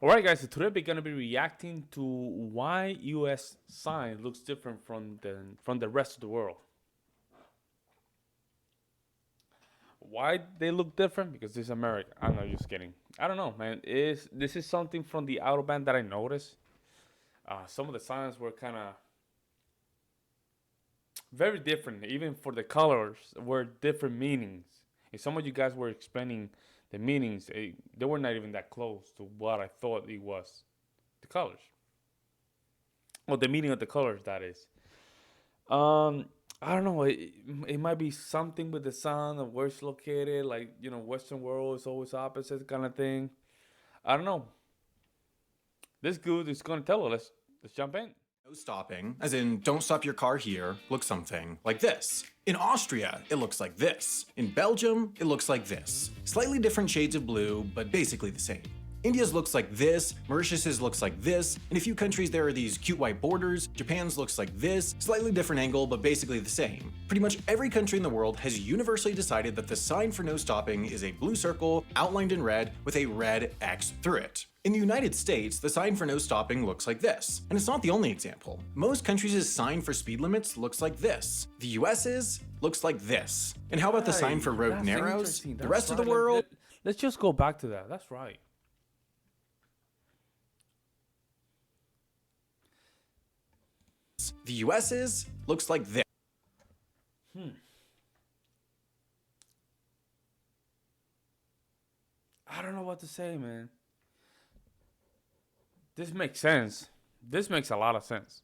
Alright guys, so today we're gonna be reacting to why US sign looks different from the rest of the world. Why they look different? Because this is America. I'm not just kidding. I don't know, man. This is something from the Autobahn that I noticed. Some of the signs were kind of very different, even for the colors were different meanings. And some of you guys were explaining the meanings. They were not even that close to what I thought it was. The colors, or the meaning of the colors, that is. I don't know. It might be something with the sun of where it's located. Like, Western world is always opposite kind of thing. I don't know. This good is gonna tell us. Let's jump in. No stopping, as in don't stop your car here, looks something like this. In Austria, it looks like this. In Belgium, it looks like this. Slightly different shades of blue, but basically the same. India's looks like this, Mauritius's looks like this, in a few countries there are these cute white borders, Japan's looks like this, slightly different angle but basically the same. Pretty much every country in the world has universally decided that the sign for no stopping is a blue circle outlined in red with a red X through it. In the United States, the sign for no stopping looks like this, and it's not the only example. Most countries' sign for speed limits looks like this. The US's looks like this. And how about the sign for road narrows? The rest of the world? Let's just go back to that. That's right. The US's looks like this. I don't know what to say, man. This makes sense. This makes a lot of sense.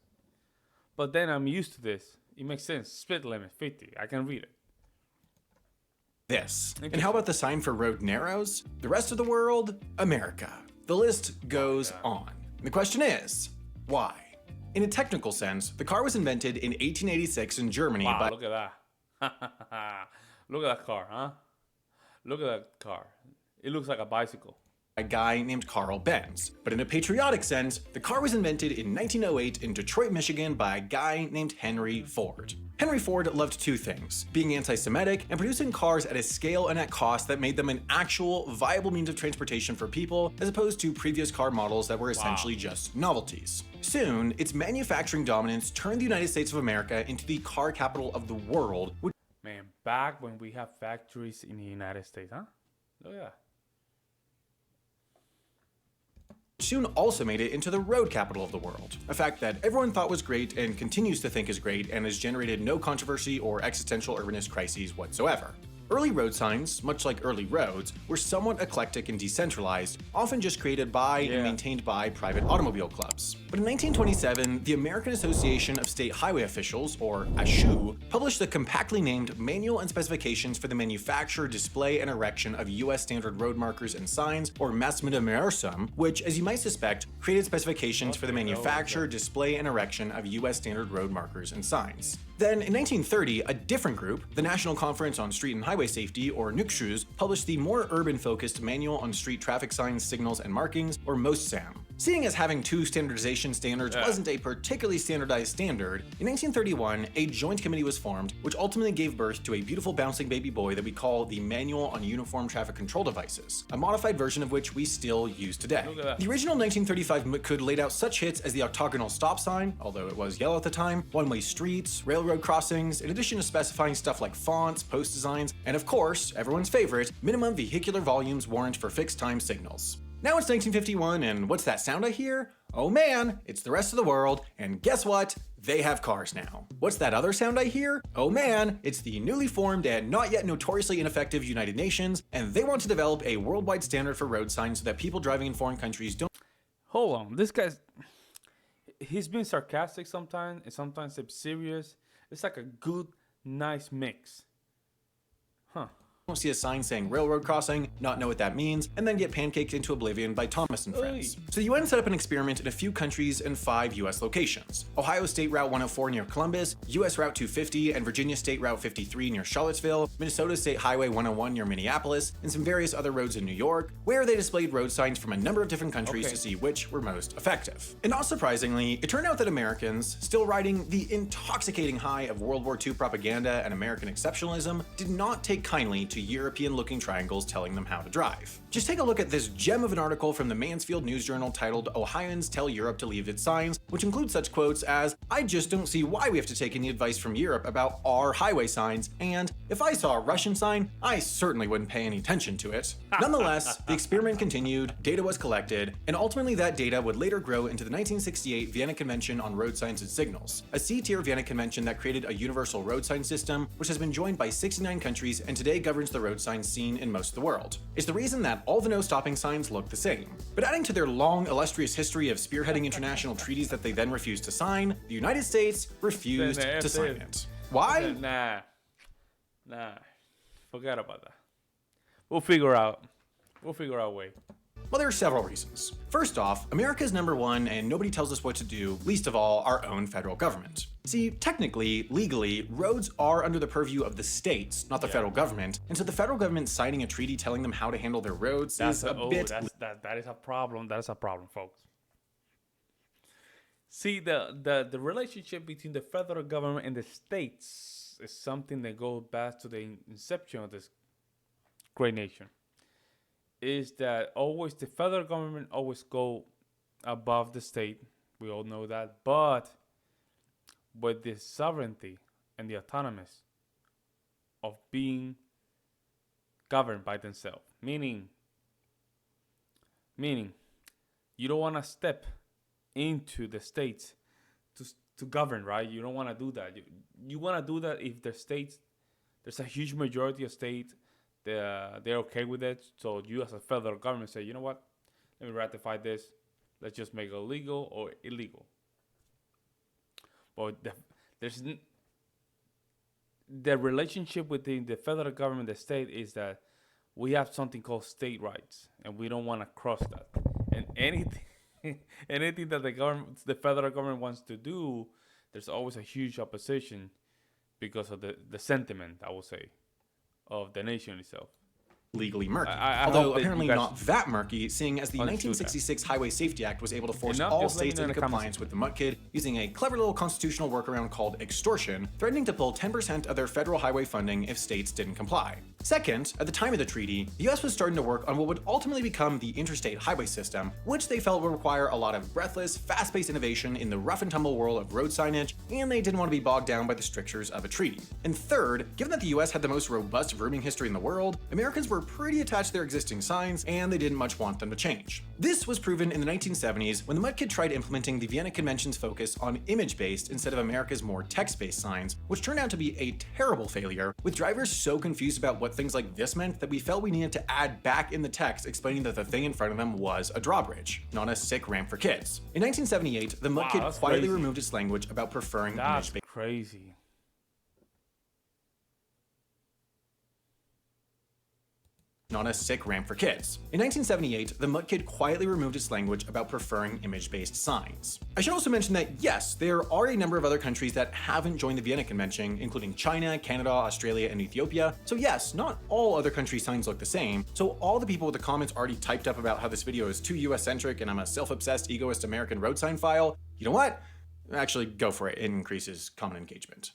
But then I'm used to this. It makes sense. Speed limit 50. I can read it. This. And how about the sign for road narrows? The rest of the world? America. The list goes on. The question is, why? In a technical sense, the car was invented in 1886 in Germany by— look at that. Look at that car, huh? Look at that car. It looks like a bicycle. A guy named Carl Benz. But in a patriotic sense, the car was invented in 1908 in Detroit, Michigan by a guy named Henry Ford. Henry Ford loved two things: being anti-Semitic and producing cars at a scale and at cost that made them an actual, viable means of transportation for people, as opposed to previous car models that were essentially just novelties. Soon, its manufacturing dominance turned the United States of America into the car capital of the world. Man, back when we have factories in the United States, huh? Look at that. Soon also made it into the road capital of the world, a fact that everyone thought was great and continues to think is great and has generated no controversy or existential urbanist crises whatsoever. Early road signs, much like early roads, were somewhat eclectic and decentralized, often just created by and maintained by private automobile clubs. But in 1927, the American Association of State Highway Officials, or ASHU, published the compactly named Manual and Specifications for the Manufacture, Display, and Erection of U.S. Standard Road Markers and Signs, or Massmediamersum, which, as you might suspect, created specifications for the manufacture, display, and erection of U.S. Standard Road Markers and Signs. Then, in 1930, a different group, the National Conference on Street and Highway Safety, or NCSHUS, published the more urban-focused Manual on Street Traffic Signs, Signals, and Markings, or MOSSAM. Seeing as having two standardization standards wasn't a particularly standardized standard, in 1931, a joint committee was formed, which ultimately gave birth to a beautiful bouncing baby boy that we call the Manual on Uniform Traffic Control Devices, a modified version of which we still use today. The original 1935 code laid out such hits as the octagonal stop sign, although it was yellow at the time, one-way streets, railroad crossings, in addition to specifying stuff like fonts, post designs, and of course, everyone's favorite, minimum vehicular volumes warrant for fixed time signals. Now it's 1951, and what's that sound I hear? Oh man, it's the rest of the world, and guess what? They have cars now. What's that other sound I hear? Oh man, it's the newly formed and not yet notoriously ineffective United Nations, and they want to develop a worldwide standard for road signs so that people driving in foreign countries don't— Hold on, this guy's... He's been sarcastic sometimes, and sometimes it's serious. It's like a good, nice mix. Huh. see a sign saying railroad crossing, not know what that means, and then get pancaked into oblivion by Thomas and friends. So the UN set up an experiment in a few countries and 5 US locations: Ohio State Route 104 near Columbus, US Route 250 and Virginia State Route 53 near Charlottesville, Minnesota State Highway 101 near Minneapolis, and some various other roads in New York, where they displayed road signs from a number of different countries to see which were most effective. And not surprisingly, it turned out that Americans, still riding the intoxicating high of World War II propaganda and American exceptionalism, did not take kindly to to European-looking triangles telling them how to drive. Just take a look at this gem of an article from the Mansfield News Journal titled "Ohioans Tell Europe to Leave Its Signs," which includes such quotes as, "I just don't see why we have to take any advice from Europe about our highway signs," and "If I saw a Russian sign, I certainly wouldn't pay any attention to it." Nonetheless, the experiment continued, data was collected, and ultimately that data would later grow into the 1968 Vienna Convention on Road Signs and Signals, a C-tier Vienna Convention that created a universal road sign system, which has been joined by 69 countries and today governs the road sign scene in most of the world. It's the reason that all the no-stopping signs look the same. But adding to their long, illustrious history of spearheading international treaties that they then refused to sign, the United States refused to sign it. Why? Nah. Forget about that. We'll figure out a way. Well, there are several reasons. First off, America's number one and nobody tells us what to do, least of all our own federal government. See, technically, legally, roads are under the purview of the states, not the federal government, and so the federal government signing a treaty telling them how to handle their roads is a bit... That is a problem. That is a problem, folks. See, the relationship between the federal government and the states is something that goes back to the inception of this great nation. Is that always the federal government always go above the state. We all know that. But with the sovereignty and the autonomous of being governed by themselves. Meaning you don't want to step into the states to govern, right? You don't want to do that. You want to do that if the states, there's a huge majority of states, they're okay with it. So you as a federal government say, you know what? Let me ratify this. Let's just make it legal or illegal. But the relationship between the federal government and the state is that we have something called state rights, and we don't want to cross that. And anything that the federal government wants to do, there's always a huge opposition because of the sentiment, I would say, of the nation itself. Legally murky. Although apparently not that murky, seeing as the 1966 Highway Safety Act was able to force all states into compliance with the Mutt Kid using a clever little constitutional workaround called extortion, threatening to pull 10% of their federal highway funding if states didn't comply. Second, at the time of the treaty, the US was starting to work on what would ultimately become the interstate highway system, which they felt would require a lot of breathless, fast-paced innovation in the rough and tumble world of road signage, and they didn't want to be bogged down by the strictures of a treaty. And third, given that the US had the most robust grooming history in the world, Americans were pretty attached to their existing signs, and they didn't much want them to change. This was proven in the 1970s when the Mutt Kid tried implementing the Vienna Convention's focus on image-based instead of America's more text-based signs, which turned out to be a terrible failure, with drivers so confused about what things like this meant that we felt we needed to add back in the text explaining that the thing in front of them was a drawbridge, not a sick ramp for kids. In 1978, the Mutt Kid quietly removed its language about preferring image-based. That's crazy. Not a sick ramp for kids. In 1978, the Mutt Kid quietly removed its language about preferring image-based signs. I should also mention that yes, there are a number of other countries that haven't joined the Vienna Convention, including China, Canada, Australia, and Ethiopia. So yes, not all other countries' signs look the same. So all the people with the comments already typed up about how this video is too US-centric and I'm a self-obsessed, egoist American road sign file, you know what? Actually, go for it. It increases common engagement.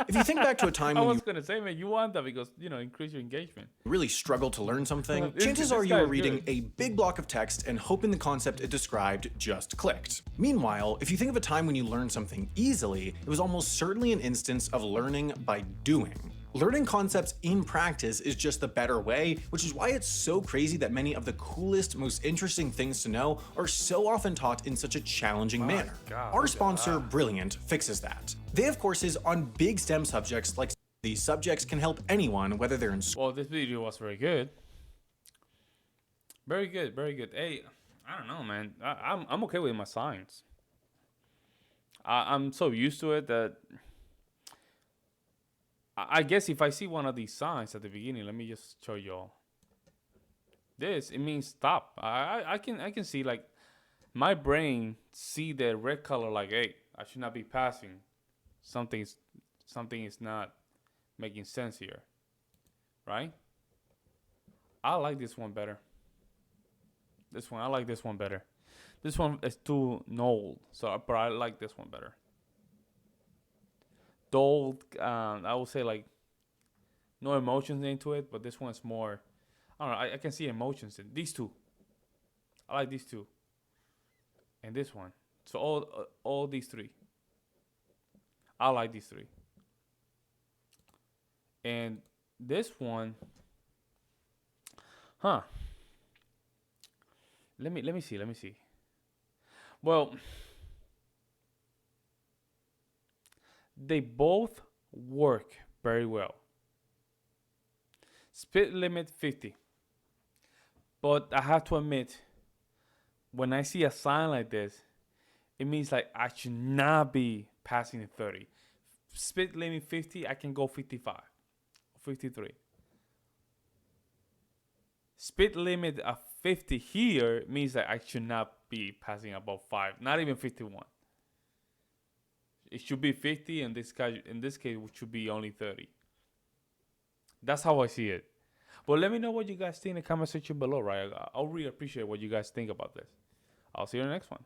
If you think back to a time when I was gonna say, man, you want that because, increase your engagement. You really struggled to learn something, chances are you were reading a big block of text and hoping the concept it described just clicked. Meanwhile, if you think of a time when you learned something easily, it was almost certainly an instance of learning by doing. Learning concepts in practice is just the better way, which is why it's so crazy that many of the coolest, most interesting things to know are so often taught in such a challenging manner. Our sponsor, Brilliant, fixes that. They have courses on big STEM subjects like these subjects can help anyone, whether they're in school. Well, this video was very good. Very good, very good. Hey, I don't know, man. I'm okay with my signs. I'm so used to it that I guess if I see one of these signs at the beginning, let me just show y'all. This, it means stop. I can see, like, my brain see the red color like, hey, I should not be passing. Something is not making sense here, right? I like this one better. I like this one better. This one is too old, but I like this one better. Dull, I would say, like, No emotions into it, but this one's more. I don't know. I can see emotions in these two. I like these two and this one. So all these three. I like these three. And this one, huh? Let me see. Let me see. Well, they both work very well. Speed limit 50. But I have to admit, when I see a sign like this, it means like I should not be passing 30. Speed limit 50, I can go 55, 53. Speed limit of 50 here means that I should not be passing above 5, not even 51. It should be 50, and in this case, it should be only 30. That's how I see it. But let me know what you guys think in the comment section below, right? I'll really appreciate what you guys think about this. I'll see you in the next one.